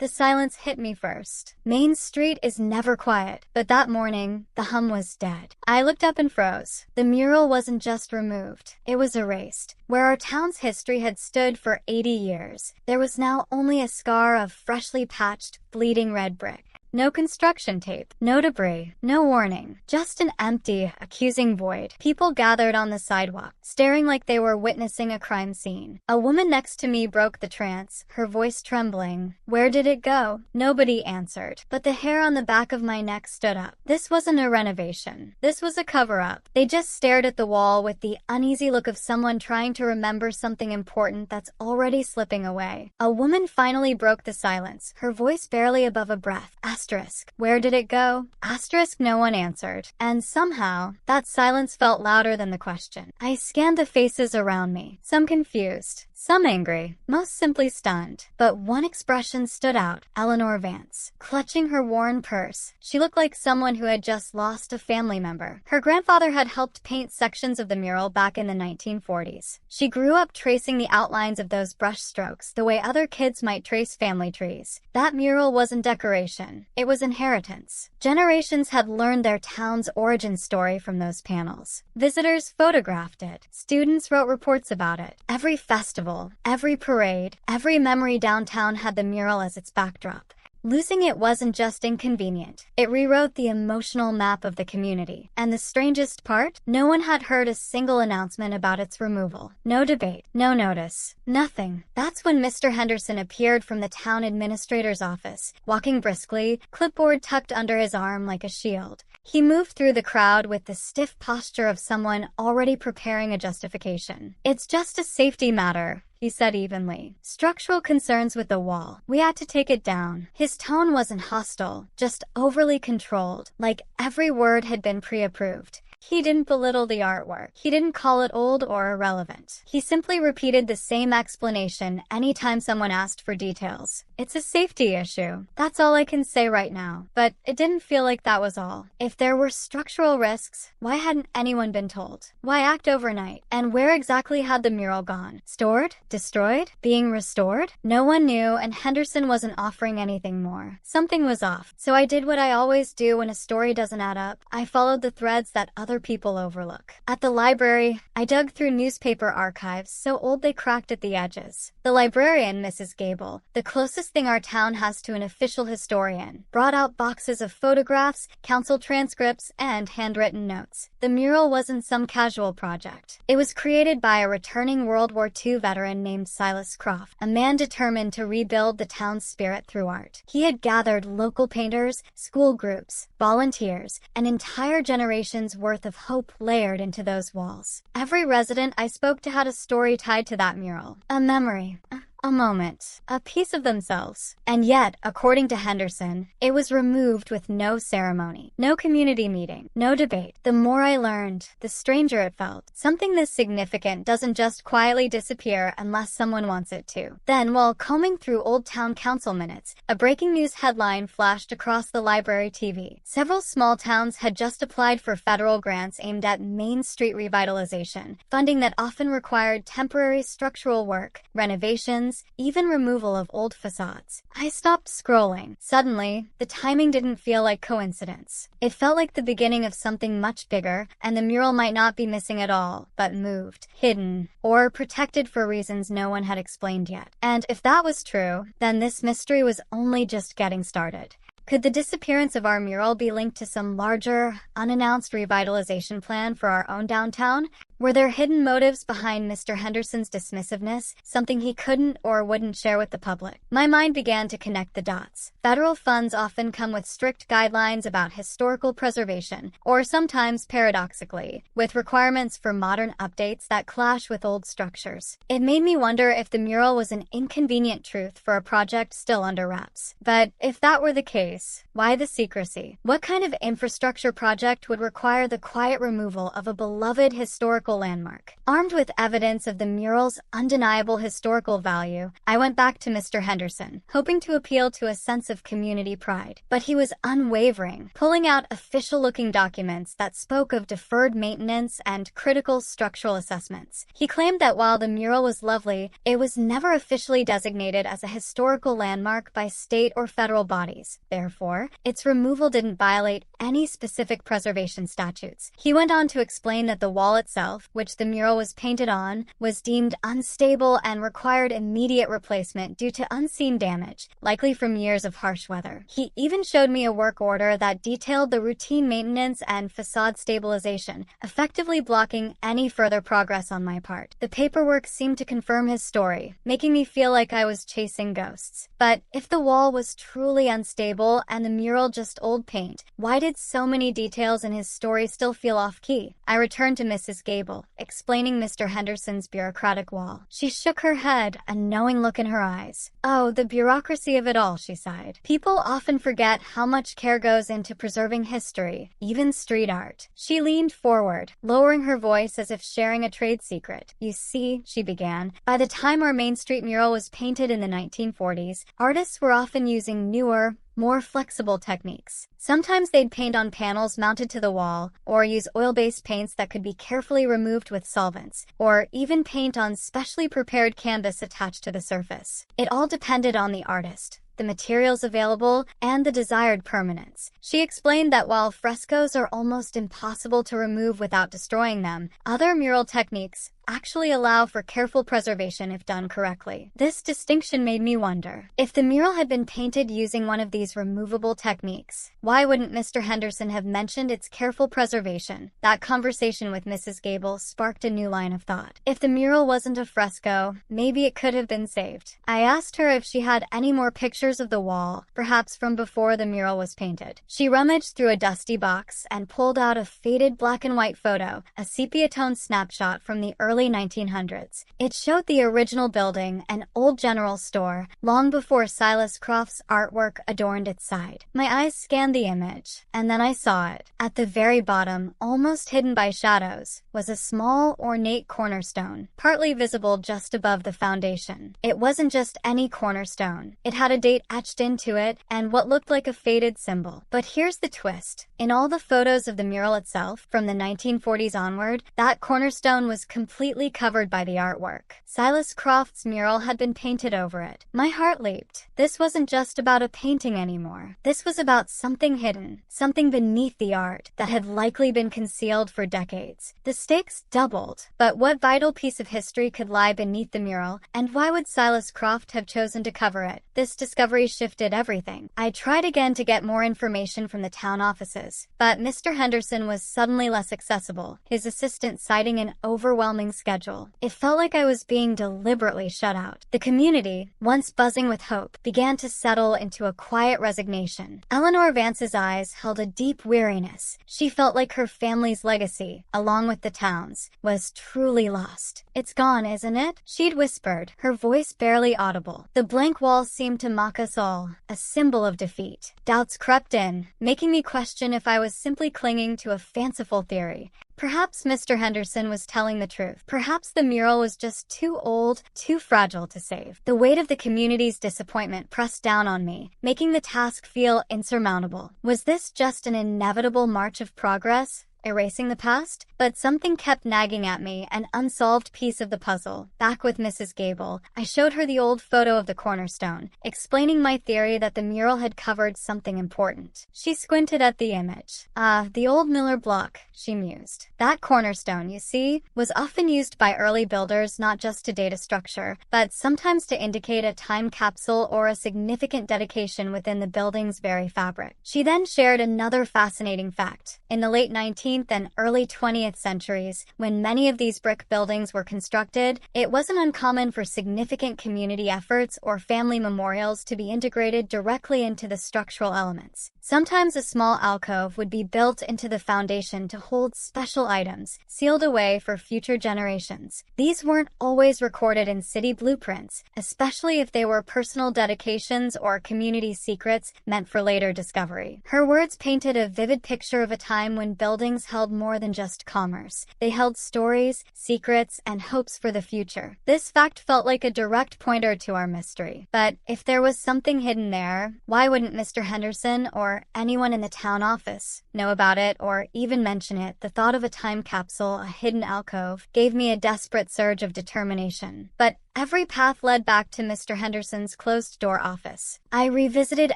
The silence hit me first. Main Street is never quiet, but that morning, the hum was dead. I looked up and froze. The mural wasn't just removed, it was erased. Where our town's history had stood for 80 years, there was now only a scar of freshly patched, bleeding red brick. No construction tape, no debris, no warning, just an empty, accusing void. People gathered on the sidewalk, staring like they were witnessing a crime scene. A woman next to me broke the trance, her voice trembling. Where did it go? Nobody answered, but the hair on the back of my neck stood up. This wasn't a renovation. This was a cover-up. They just stared at the wall with the uneasy look of someone trying to remember something important that's already slipping away. A woman finally broke the silence, her voice barely above a breath. Asterisk. Where did it go? Asterisk. No one answered. And somehow, that silence felt louder than the question. I scanned the faces around me, some confused, some angry, most simply stunned. But one expression stood out. Eleanor Vance, clutching her worn purse. She looked like someone who had just lost a family member. Her grandfather had helped paint sections of the mural back in the 1940s. She grew up tracing the outlines of those brush strokes the way other kids might trace family trees. That mural wasn't decoration. It was inheritance. Generations had learned their town's origin story from those panels. Visitors photographed it. Students wrote reports about it. Every festival, every parade, every memory downtown had the mural as its backdrop. Losing it wasn't just inconvenient. It rewrote the emotional map of the community. And the strangest part? No one had heard a single announcement about its removal. No debate, no notice, nothing. That's when Mr. Henderson appeared from the town administrator's office, walking briskly, clipboard tucked under his arm like a shield. He moved through the crowd with the stiff posture of someone already preparing a justification. "It's just a safety matter," he said evenly. "Structural concerns with the wall. We had to take it down." His tone wasn't hostile, just overly controlled, like every word had been pre-approved. He didn't belittle the artwork. He didn't call it old or irrelevant. He simply repeated the same explanation anytime someone asked for details. "It's a safety issue. That's all I can say right now." But it didn't feel like that was all. If there were structural risks, why hadn't anyone been told? Why act overnight? And where exactly had the mural gone? Stored? Destroyed? Being restored? No one knew, and Henderson wasn't offering anything more. Something was off. So I did what I always do when a story doesn't add up. I followed the threads that other people overlook. At the library, I dug through newspaper archives so old they cracked at the edges. The librarian, Mrs. Gable, the closest thing our town has to an official historian, brought out boxes of photographs, council transcripts, and handwritten notes. The mural wasn't some casual project. It was created by a returning World War II veteran named Silas Croft, a man determined to rebuild the town's spirit through art. He had gathered local painters, school groups, volunteers, an entire generation's worth of hope layered into those walls. Every resident I spoke to had a story tied to that mural, a memory, a moment, a piece of themselves. And yet, according to Henderson, it was removed with no ceremony, no community meeting, no debate. The more I learned, the stranger it felt. Something this significant doesn't just quietly disappear unless someone wants it to. Then, while combing through old town council minutes, a breaking news headline flashed across the library TV. Several small towns had just applied for federal grants aimed at Main Street revitalization, funding that often required temporary structural work, renovations, even removal of old facades. I stopped scrolling. Suddenly, the timing didn't feel like coincidence. It felt like the beginning of something much bigger, and the mural might not be missing at all, but moved, hidden, or protected for reasons no one had explained yet. And if that was true, then this mystery was only just getting started. Could the disappearance of our mural be linked to some larger, unannounced revitalization plan for our own downtown? Were there hidden motives behind Mr. Henderson's dismissiveness, something he couldn't or wouldn't share with the public? My mind began to connect the dots. Federal funds often come with strict guidelines about historical preservation, or sometimes, paradoxically, with requirements for modern updates that clash with old structures. It made me wonder if the mural was an inconvenient truth for a project still under wraps. But if that were the case, why the secrecy? What kind of infrastructure project would require the quiet removal of a beloved historical historical landmark. Armed with evidence of the mural's undeniable historical value, I went back to Mr. Henderson, hoping to appeal to a sense of community pride. But he was unwavering, pulling out official-looking documents that spoke of deferred maintenance and critical structural assessments. He claimed that while the mural was lovely, it was never officially designated as a historical landmark by state or federal bodies. Therefore, its removal didn't violate any specific preservation statutes. He went on to explain that the wall itself, which the mural was painted on, was deemed unstable and required immediate replacement due to unseen damage, likely from years of harsh weather. He even showed me a work order that detailed the routine maintenance and facade stabilization, effectively blocking any further progress on my part. The paperwork seemed to confirm his story, making me feel like I was chasing ghosts. But if the wall was truly unstable and the mural just old paint, why did so many details in his story still feel off-key? I returned to Mrs. Gable, explaining Mr. Henderson's bureaucratic wall. She shook her head, a knowing look in her eyes. "Oh, the bureaucracy of it all," she sighed. "People often forget how much care goes into preserving history, even street art." She leaned forward, lowering her voice as if sharing a trade secret. "You see," she began, "by the time our Main Street mural was painted in the 1940s, artists were often using newer, more flexible techniques. Sometimes they'd paint on panels mounted to the wall, or use oil-based paints that could be carefully removed with solvents, or even paint on specially prepared canvas attached to the surface. It all depended on the artist, the materials available, and the desired permanence." She explained that while frescoes are almost impossible to remove without destroying them, other mural techniques actually allow for careful preservation if done correctly. This distinction made me wonder, if the mural had been painted using one of these removable techniques, why wouldn't Mr. Henderson have mentioned its careful preservation? That conversation with Mrs. Gable sparked a new line of thought. If the mural wasn't a fresco, maybe it could have been saved. I asked her if she had any more pictures of the wall, perhaps from before the mural was painted. She rummaged through a dusty box and pulled out a faded black and white photo, a sepia-toned snapshot from the early 1900s. It showed the original building, an old general store, long before Silas Croft's artwork adorned its side. My eyes scanned the image, and then I saw it. At the very bottom, almost hidden by shadows, was a small, ornate cornerstone, partly visible just above the foundation. It wasn't just any cornerstone. It had a date etched into it and what looked like a faded symbol. But here's the twist. In all the photos of the mural itself, from the 1940s onward, that cornerstone was completely covered by the artwork. Silas Croft's mural had been painted over it. My heart leaped. This wasn't just about a painting anymore. This was about something hidden, something beneath the art that had likely been concealed for decades. The stakes doubled. But what vital piece of history could lie beneath the mural, and why would Silas Croft have chosen to cover it? This discovery shifted everything. I tried again to get more information from the town offices, but Mr. Henderson was suddenly less accessible, his assistant citing an overwhelming schedule. It felt like I was being deliberately shut out. The community, once buzzing with hope, began to settle into a quiet resignation. Eleanor Vance's eyes held a deep weariness. She felt like her family's legacy, along with the town's, was truly lost. "It's gone, isn't it?" she'd whispered, her voice barely audible. The blank wall seemed to mock us all, a symbol of defeat. Doubts crept in, making me question if I was simply clinging to a fanciful theory. Perhaps Mr. Henderson was telling the truth. Perhaps the mural was just too old, too fragile to save. The weight of the community's disappointment pressed down on me, making the task feel insurmountable. Was this just an inevitable march of progress, erasing the past? But something kept nagging at me, an unsolved piece of the puzzle. Back with Mrs. Gable, I showed her the old photo of the cornerstone, explaining my theory that the mural had covered something important. She squinted at the image. The old Miller block," she mused. "That cornerstone, you see, was often used by early builders not just to date a structure, but sometimes to indicate a time capsule or a significant dedication within the building's very fabric." She then shared another fascinating fact. In the late 19th and early 20th centuries, when many of these brick buildings were constructed, it wasn't uncommon for significant community efforts or family memorials to be integrated directly into the structural elements. Sometimes a small alcove would be built into the foundation to hold special items, sealed away for future generations. These weren't always recorded in city blueprints, especially if they were personal dedications or community secrets meant for later discovery. Her words painted a vivid picture of a time when buildings held more than just commerce. They held stories, secrets, and hopes for the future. This fact felt like a direct pointer to our mystery. But if there was something hidden there, why wouldn't Mr. Henderson or anyone in the town office know about it or even mention it? The thought of a time capsule, a hidden alcove, gave me a desperate surge of determination. But every path led back to Mr. Henderson's closed-door office. I revisited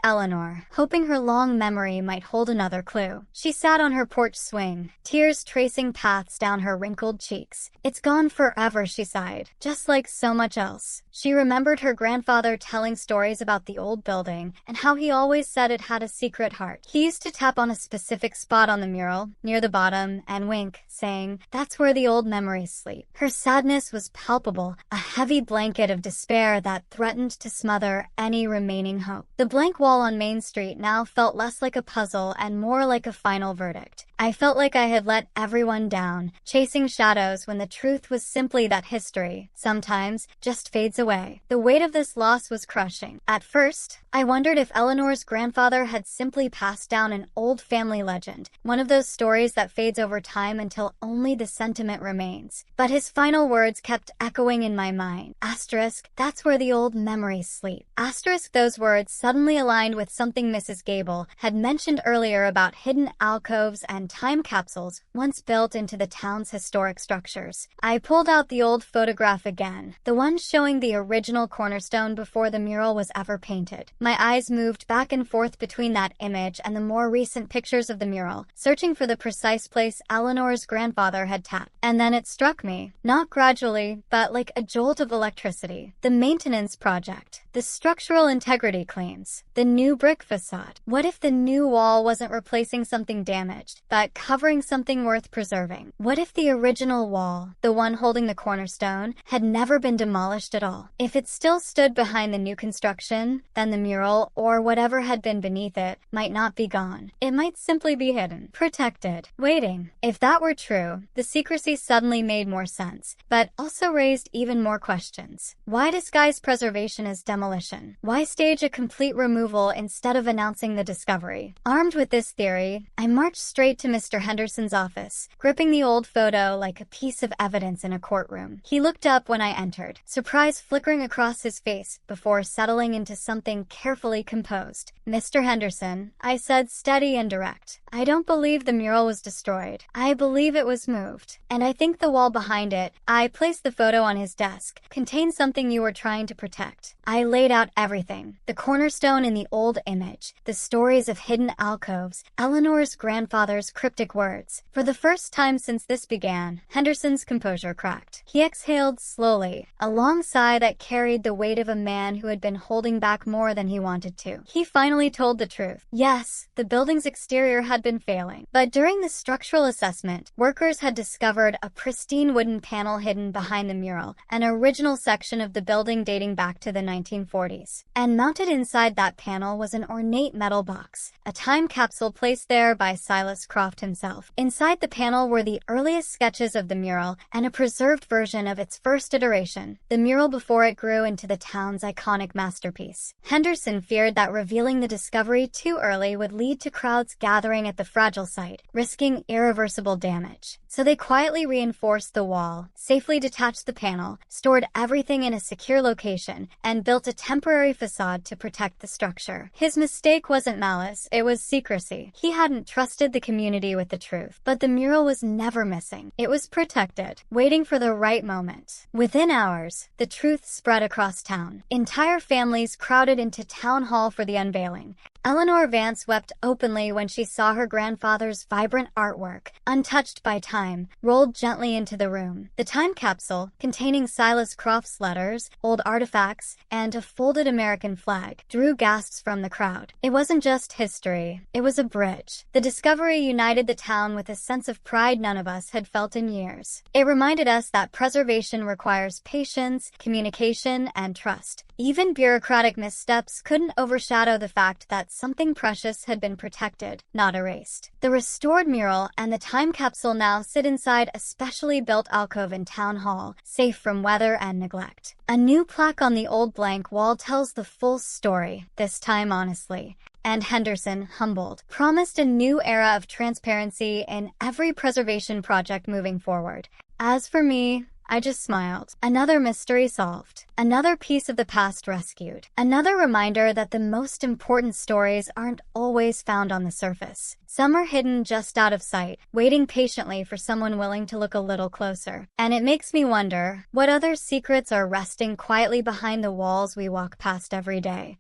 Eleanor, hoping her long memory might hold another clue. She sat on her porch swing, tears tracing paths down her wrinkled cheeks. "It's gone forever," she sighed, "just like so much else." She remembered her grandfather telling stories about the old building and how he always said it had a secret heart. He used to tap on a specific spot on the mural, near the bottom, and wink, saying, "That's where the old memories sleep." Her sadness was palpable, a heavy blanket of despair that threatened to smother any remaining hope. The blank wall on Main Street now felt less like a puzzle and more like a final verdict. I felt like I had let everyone down, chasing shadows when the truth was simply that history, sometimes, just fades away. The weight of this loss was crushing. At first, I wondered if Eleanor's grandfather had simply passed down an old family legend, one of those stories that fades over time until only the sentiment remains. But his final words kept echoing in my mind. Asterisk, "That's where the old memories sleep." Asterisk, those words suddenly aligned with something Mrs. Gable had mentioned earlier about hidden alcoves and time capsules once built into the town's historic structures. I pulled out the old photograph again, the one showing the original cornerstone before the mural was ever painted. My eyes moved back and forth between that image and the more recent pictures of the mural, searching for the precise place Eleanor's grandfather had tapped. And then it struck me, not gradually, but like a jolt of electricity. The maintenance project, the structural integrity claims, the new brick facade. What if the new wall wasn't replacing something damaged, but covering something worth preserving? What if the original wall, the one holding the cornerstone, had never been demolished at all? If it still stood behind the new construction, then the mural, or whatever had been beneath it, might not be gone. It might simply be hidden, protected, waiting. If that were true, the secrecy suddenly made more sense, but also raised even more questions. Why disguise preservation as demolition? Why stage a complete removal instead of announcing the discovery? Armed with this theory, I marched straight to Mr. Henderson's office, gripping the old photo like a piece of evidence in a courtroom. He looked up when I entered, surprise flickering across his face before settling into something carefully composed. "Mr. Henderson," I said, steady and direct, "I don't believe the mural was destroyed. I believe it was moved. And I think the wall behind it," I placed the photo on his desk, "contains something you were trying to protect." I laid out everything. The cornerstone in the old image, the stories of hidden alcoves, Eleanor's grandfather's cryptic words. For the first time since this began, Henderson's composure cracked. He exhaled slowly, a long sigh that carried the weight of a man who had been holding back more than he wanted to. He finally told the truth. Yes, the building's exterior had been failing, but during the structural assessment, workers had discovered a pristine wooden panel hidden behind the mural, an original section of the building dating back to the 1940s. And mounted inside that panel was an ornate metal box, a time capsule placed there by Silas Croft himself. Inside the panel were the earliest sketches of the mural and a preserved version of its first iteration, the mural before it grew into the town's iconic masterpiece. Henderson feared that revealing the discovery too early would lead to crowds gathering at the fragile site, risking irreversible damage. So they quietly reinforced the wall, safely detached the panel, stored everything in a secure location, and built a temporary facade to protect the structure. His mistake wasn't malice, it was secrecy. He hadn't trusted the community with the truth. But the mural was never missing. It was protected, waiting for the right moment. Within hours, the truth spread across town. Entire families crowded into town hall for the unveiling. Eleanor Vance wept openly when she saw her grandfather's vibrant artwork, untouched by time, rolled gently into the room. The time capsule, containing Silas Croft's letters, old artifacts, and a folded American flag, drew gasps from the crowd. It wasn't just history, it was a bridge. The discovery united the town with a sense of pride none of us had felt in years. It reminded us that preservation requires patience, communication, and trust. Even bureaucratic missteps couldn't overshadow the fact that something precious had been protected, not erased. The restored mural and the time capsule now sit inside a specially built alcove in Town Hall, safe from weather and neglect. A new plaque on the old blank wall tells the full story, this time honestly. And Henderson, humbled, promised a new era of transparency in every preservation project moving forward. As for me, I just smiled. Another mystery solved. Another piece of the past rescued. Another reminder that the most important stories aren't always found on the surface. Some are hidden just out of sight, waiting patiently for someone willing to look a little closer. And it makes me wonder, what other secrets are resting quietly behind the walls we walk past every day?